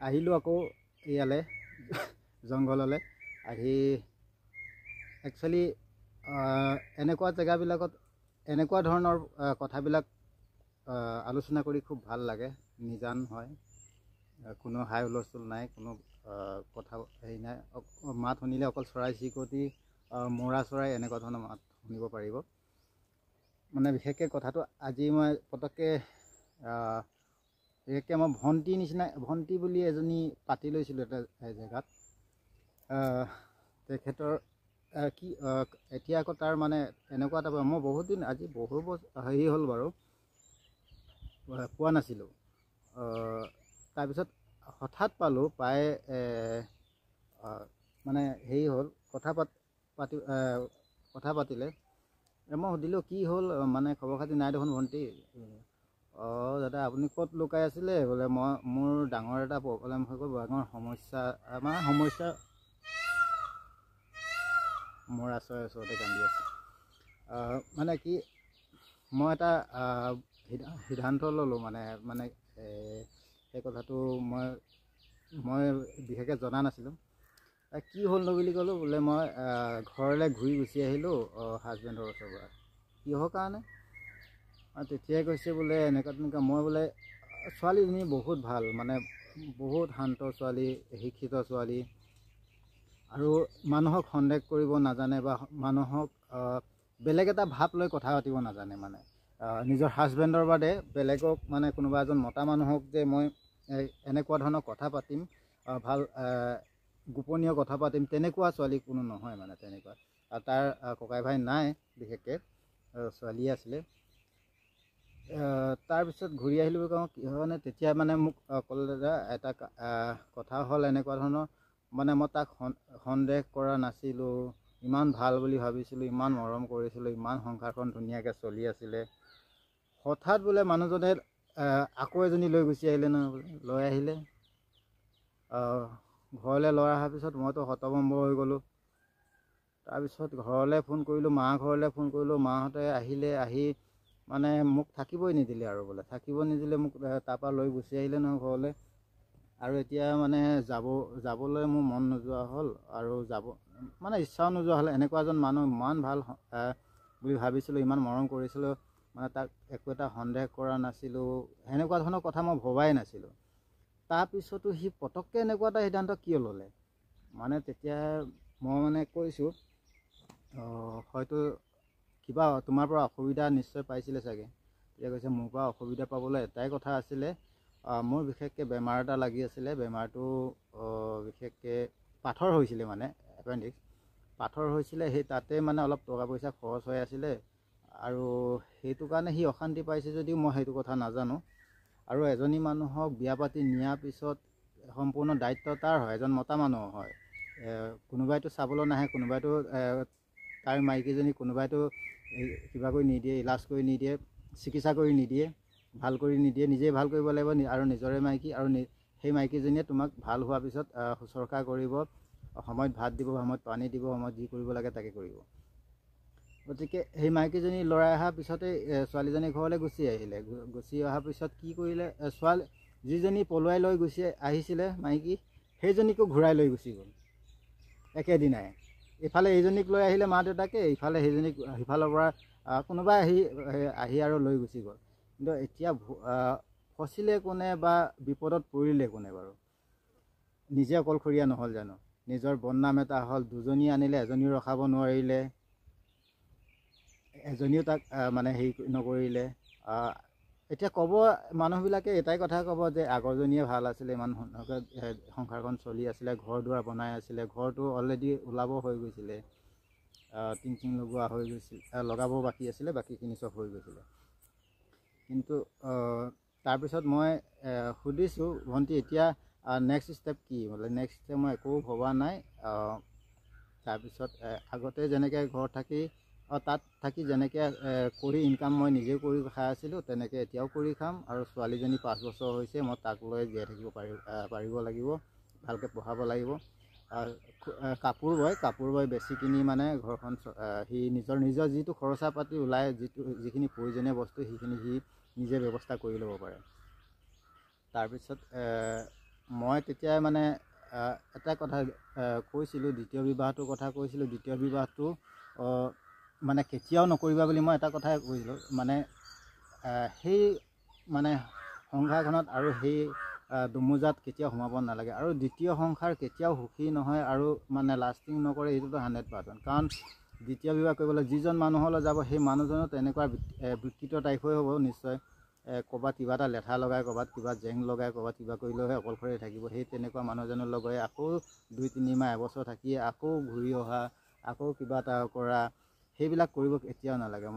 আহিলোঁ আকৌ ইয়ালৈ জংঘললৈ আহি একচুৱেলি এনেকুৱা জেগাবিলাকত এনেকুৱা ধৰণৰ কথাবিলাক আলোচনা কৰি খুব ভাল লাগে। নিজান হয়, কোনো হাই হুলস্থুল নাই, কোনো কথা হেৰি নাই। মাত শুনিলে অকল চৰাই চিৰিকটি, মৌৰা চৰাই এনেকুৱা ধৰণৰ মাত শুনিব পাৰিব। মানে বিশেষকৈ কথাটো আজি মই পটককৈ বিশেষকৈ মই ভণ্টি বুলি এজনী পাতি লৈছিলোঁ এটা জেগাত। তেখেতৰ কি এতিয়া আকৌ তাৰ মানে এনেকুৱা এটা মই বহুত দিন আজি বহু হেৰি হ'ল বাৰু পোৱা নাছিলোঁ। তাৰপিছত হঠাৎ পালোঁ, পাই মানে হেৰি হ'ল কথা পাতিলে। মই সুধিলোঁ কি হ'ল, মানে খবৰ খাতি নাই দেখোন ভণ্টি। অঁ দাদা আপুনি ক'ত লুকাই আছিলে? বোলে মোৰ ডাঙৰ এটা প্ৰব্লেম হৈ গ'ল, ডাঙৰ সমস্যা মোৰ ওচৰতে কান্দি আছে। মানে কি মই এটা সিদ্ধান্ত ল'লোঁ, মানে সেই কথাটো মই বিশেষকৈ জনা নাছিলোঁ। কি হ'লনো বুলি ক'লোঁ। বোলে মই ঘৰলৈ ঘূৰি গুচি আহিলোঁ হাজবেণ্ডৰ ওচৰৰ পৰা। কিহৰ কাৰণে? তেতিয়াই কৈছে বোলে এনেকুৱা তেনেকুৱা। মই বোলে ছোৱালীজনী বহুত ভাল, মানে বহুত শান্ত ছোৱালী, শিক্ষিত ছোৱালী, আৰু মানুহক সন্দেহ কৰিব নাজানে বা মানুহক বেলেগ এটা ভাৱ লৈ কথা পাতিব নাজানে। মানে নিজৰ হাজবেণ্ডৰ বাদে বেলেগক, মানে কোনোবা এজন মতা মানুহক যে মই এনেকুৱা ধৰণৰ কথা পাতিম, ভাল গোপনীয় কথা পাতিম, তেনেকুৱা ছোৱালী কোনো নহয়। মানে তেনেকুৱা। আৰু তাৰ ককাই ভাই নাই, বিশেষকৈ ছোৱালী আছিলে। তাৰপিছত ঘূৰি আহিলোঁ বুলি কওঁ, কিহৰ কাৰণে? তেতিয়া মানে মোক ক'লে, দাদা এটা কথা হ'ল এনেকুৱা ধৰণৰ, মানে মই তাক সন্দেহ কৰা নাছিলোঁ, ইমান ভাল বুলি ভাবিছিলোঁ, ইমান মৰম কৰিছিলোঁ, ইমান সংসাৰখন ধুনীয়াকৈ চলি আছিলে। হঠাৎ বোলে মানুহজনে আকৌ এজনী লৈ গুচি আহিলে নহয়। বোলে লৈ আহিলে, ঘৰলৈ লৈ অহাৰ পিছত মইতো হতভম্ব হৈ গ'লোঁ। তাৰপিছত ঘৰলৈ ফোন কৰিলোঁ, ঘৰলৈ ফোন কৰিলোঁ। মাহঁতে আহিলে, আহি মানে মোক থাকিবই নিদিলে আৰু। বোলে থাকিব নিদিলে, মোক তাৰপৰা লৈ গুচি আহিলে নহয় ঘৰলৈ। আৰু এতিয়া মানে যাবলৈ মোৰ মন নোযোৱা হ'ল, আৰু মানে ইচ্ছাও নোযোৱা হ'ল। এনেকুৱা এজন মানুহ ইমান ভাল বুলি ভাবিছিলোঁ, ইমান মৰম কৰিছিলোঁ, মানে তাক একো এটা সন্দেহ কৰা নাছিলোঁ, সেনেকুৱা ধৰণৰ কথা মই ভবাই নাছিলোঁ। তাৰপিছতো সি পটককৈ এনেকুৱা এটা সিদ্ধান্ত কিয় ল'লে? মানে তেতিয়া মই মানে কৈছোঁ, হয়তো কিবা তোমাৰ পৰা অসুবিধা নিশ্চয় পাইছিলে চাগে। তেতিয়া কৈছে, মোৰ পৰা অসুবিধা পাবলৈ এটাই কথা আছিলে, মোৰ বিশেষকৈ বেমাৰ এটা লাগি আছিলে। বেমাৰটো বিশেষকৈ পাথৰ হৈছিলে, মানে এপেণ্ডিক্স পাথৰ হৈছিলে। সেই তাতে মানে অলপ টকা পইচা খৰচ হৈ আছিলে, আৰু সেইটো কাৰণে সি অশান্তি পাইছে যদিও মই সেইটো কথা নাজানো। আৰু এজনী মানুহক বিয়া পাতি নিয়াৰ পিছত সম্পূৰ্ণ দায়িত্ব তাৰ হয়, এজন মতা মানুহ হয়। কোনোবাইতো চাবলৈ নাহে, কোনোবাইতো তাৰ মাইকীজনী কোনোবাইতো কিবা কৰি নিদিয়ে, ইলাজ কৰি নিদিয়ে, চিকিৎসা কৰি নিদিয়ে, ভাল কৰি নিদিয়ে। নিজেই ভাল কৰিব লাগিব, আৰু নিজৰে মাইকী, আৰু সেই মাইকীজনীয়ে তোমাক ভাল হোৱাৰ পিছত শুশ্ৰূষা কৰিব, সময়ত ভাত দিব, সময়ত পানী দিব, সময়ত যি কৰিব লাগে তাকে কৰিব। গতিকে সেই মাইকীজনী ল'ৰাই অহাৰ পিছতেই ছোৱালীজনী ঘৰলৈ গুচি আহিলে। গুচি অহাৰ পিছত কি কৰিলে, যিজনী পলুৱাই লৈ গুচি আহিছিলে মাইকী, সেইজনীকো ঘূৰাই লৈ গুচি গ'ল একেদিনাই। ইফালে এইজনীক লৈ আহিলে মা দেউতাকে, ইফালে সেইজনীক সিফালৰ পৰা কোনোবাই আহি আৰু লৈ গুচি গ'ল। কিন্তু এতিয়া ফচিলে কোনে বা বিপদত পৰিলে কোনে বাৰু? নিজে অকলশৰীয়া নহ'ল জানো? নিজৰ বদনাম এটা হ'ল। দুজনী আনিলে, এজনীও ৰখাব নোৱাৰিলে, এজনীও তাক মানে হেৰি নকৰিলে। এতিয়া ক'ব মানুহবিলাকে এটাই কথা ক'ব যে আগৰজনীয়ে ভাল আছিলে, ইমান সংসাৰখন চলি আছিলে, ঘৰ দুৱাৰ বনাই আছিলে, ঘৰটো অলৰেডি ওলাব হৈ গৈছিলে, টিং লগোৱা হৈ গৈছিল, লগাব বাকী আছিলে, বাকীখিনি চব হৈ গৈছিলে। কিন্তু তাৰপিছত মই সুধিছোঁ, ভণ্টি এতিয়া নেক্সট ষ্টেপ কি? বোলে নেক্সট ষ্টেপ মই একো ভবা নাই। তাৰপিছত আগতে যেনেকৈ ঘৰত থাকি তাত থাকি যেনেকৈ কৰি ইনকাম মই নিজে কৰি খাই আছিলোঁ, তেনেকৈ এতিয়াও কৰি খাম। আৰু ছোৱালীজনী 5 বছৰ হৈছে, মই তাক লৈ জীয়াই থাকিব পাৰিব লাগিব, ভালকৈ পঢ়াব লাগিব। কাপোৰ বয় বেছি কিনি মানে ঘৰখন সি নিজৰ যিটো খৰচা পাতি ওলায়, যিখিনি প্ৰয়োজনীয় বস্তু, সেইখিনি সি নিজে ব্যৱস্থা কৰি ল'ব পাৰে। তাৰপিছত মই তেতিয়াই মানে এটা কথা কৈছিলোঁ, দ্বিতীয় বিবাহটোৰ কথা কৈছিলোঁ। দ্বিতীয় বিবাহটো মানে কেতিয়াও নকৰিবা বুলি মই এটা কথাই কৈছিলোঁ, মানে সেই মানে সংসাৰখনত আৰু সেই দুমোজাত কেতিয়াও সোমাব নালাগে। আৰু দ্বিতীয় সংসাৰ কেতিয়াও সুখী নহয় আৰু মানে লাষ্টিং নকৰে, এইটোতো 100%। কাৰণ দ্বিতীয় বিবাহ কৰিবলৈ যিজন মানুহলৈ যাব সেই মানুহজনো তেনেকুৱা বিকৃত টাইপেই হ'ব নিশ্চয়। ক'ৰবাত কিবা এটা লেঠা লগাই, ক'ৰবাত কিবা জেং লগাই, ক'ৰবাত কিবা কৰিলেহে অকলশৰে থাকিব। সেই তেনেকুৱা মানুহজনৰ লগত আকৌ 2-3 মাহ এবছৰ থাকি আকৌ ঘূৰি অহা, আকৌ কিবা এটা কৰা, সেইবিলাক কৰিব কেতিয়াও নালাগে।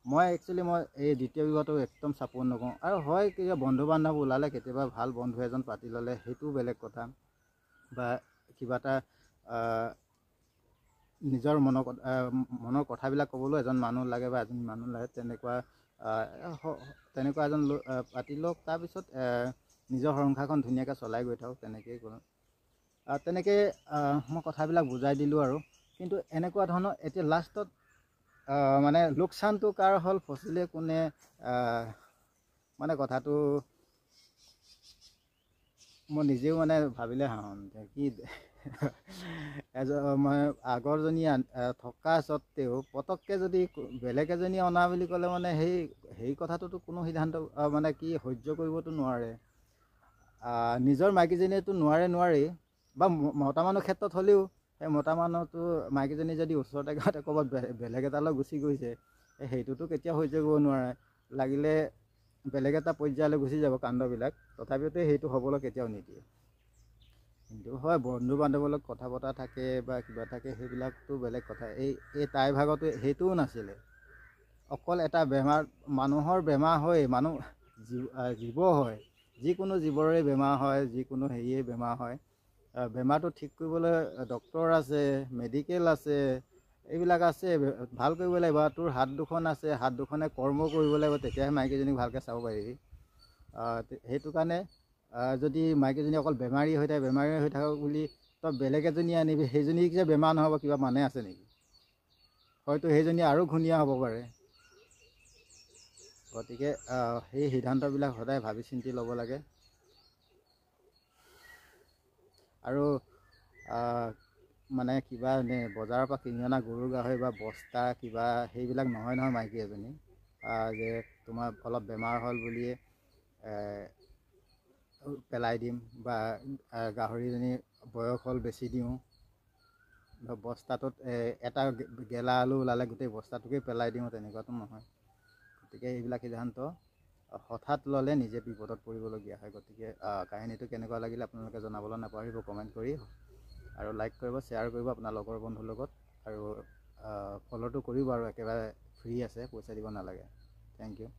মই একচুৱেলি এই দ্বিতীয় বিবাহটো একদম ছাপোৰ্ট নকৰোঁ। আৰু হয় কিবা বন্ধু বান্ধৱ ওলালে কেতিয়াবা ভাল বন্ধু এজন পাতি ল'লে সেইটোও বেলেগ কথা, বা কিবা এটা নিজৰ মনৰ কথাবিলাক ক'বলৈ এজন মানুহ লাগে বা এজন মানুহ লাগে, তেনেকুৱা এজন পাতি লওক। তাৰপিছত নিজৰ সংসাৰখন ধুনীয়াকৈ চলাই গৈ থাকক, তেনেকৈয়ে কৰোঁ। তেনেকৈ মই কথাবিলাক বুজাই দিলোঁ আৰু। কিন্তু এনেকুৱা ধৰণৰ এতিয়া লাষ্টত মানে লোকচানটো কাৰ হ'ল, ফচিলে কোনে, মানে কথাটো মই নিজেও মানে ভাবিলে হাঁহো কি মই আগৰজনী থকা স্বত্তেও পটককৈ যদি বেলেগ এজনী অনা বুলি ক'লে মানে সেই কথাটোতো কোনো সিদ্ধান্ত মানে কি সহ্য কৰিবতো নোৱাৰে। নিজৰ মাইকীজনীয়েতো নোৱাৰেই, বা মতা মানুহ ক্ষেত্ৰত হ'লেও সেই মতা মানুহটো মাইকীজনী যদি ওচৰতে গাঁৱতে ক'ৰবাত বেলেগ এটালৈ গুচি গৈছে, সেইটোতো কেতিয়াও সহ্য কৰিব নোৱাৰে। লাগিলে বেলেগ এটা পৰ্যায়লৈ গুচি যাব কাণ্ডবিলাক, তথাপিতো সেইটো হ'বলৈ কেতিয়াও নিদিয়ে। কিন্তু হয় বন্ধু বান্ধৱৰ লগত কথা বতৰা থাকে বা কিবা থাকে, সেইবিলাকতো বেলেগ কথা। এই তাইৰ ভাগতো সেইটোও নাছিলে। অকল এটা বেমাৰ, মানুহৰ বেমাৰ হয়, জীৱ হয়, যিকোনো জীৱৰে বেমাৰ হয়, যিকোনো হেৰিয়ে বেমাৰ হয়। বেমাৰটো ঠিক কৰিবলৈ ডক্তৰ আছে, মেডিকেল আছে, এইবিলাক আছে। ভাল কৰিব লাগিব। তোৰ হাত দুখন আছে, হাত দুখনে কৰ্ম কৰিব লাগিব, তেতিয়াহে মাইকীজনীক ভালকৈ চাব পাৰিবি। সেইটো কাৰণে যদি মাইকীজনী অকল বেমাৰী হৈ থাকক বুলি তই বেলেগ এজনী আনিবি, সেইজনী যে বেমাৰ নহ'ব কিবা মানে আছে নেকি? হয়তো সেইজনী আৰু ঘূণীয়া হ'ব পাৰে। গতিকে সেই সিদ্ধান্তবিলাক সদায় ভাবি চিন্তি ল'ব লাগে। আৰু মানে কিবা বজাৰৰ পৰা কিনি অনা গৰু গাহৰি বা বস্তা কিবা সেইবিলাক নহয় মাইকী এজনী যে তোমাৰ অলপ বেমাৰ হ'ল বুলিয়ে পেলাই দিম, বা গাহৰিজনী বয়স হ'ল বেছি দিওঁ, বস্তাটোত এটা গেলা আলু ওলালে গোটেই বস্তাটোকে পেলাই দিওঁ, তেনেকুৱাতো নহয়। গতিকে এইবিলাক সিদ্ধান্ত হঠাৎ ল'লে নিজে বিপদত পৰিবলগীয়া হয়। গতিকে কাহিনীটো কেনেকুৱা লাগিলে আপোনালোকে জনাবলৈ নাপাহৰিব কমেণ্ট কৰি, আৰু লাইক কৰিব, শ্বেয়াৰ কৰিব আপোনাৰ লগৰ বন্ধুৰ লগত, আৰু ফ'ল'টো কৰিব। আৰু একেবাৰে ফ্ৰী আছে, পইচা দিব নালাগে। Thank U.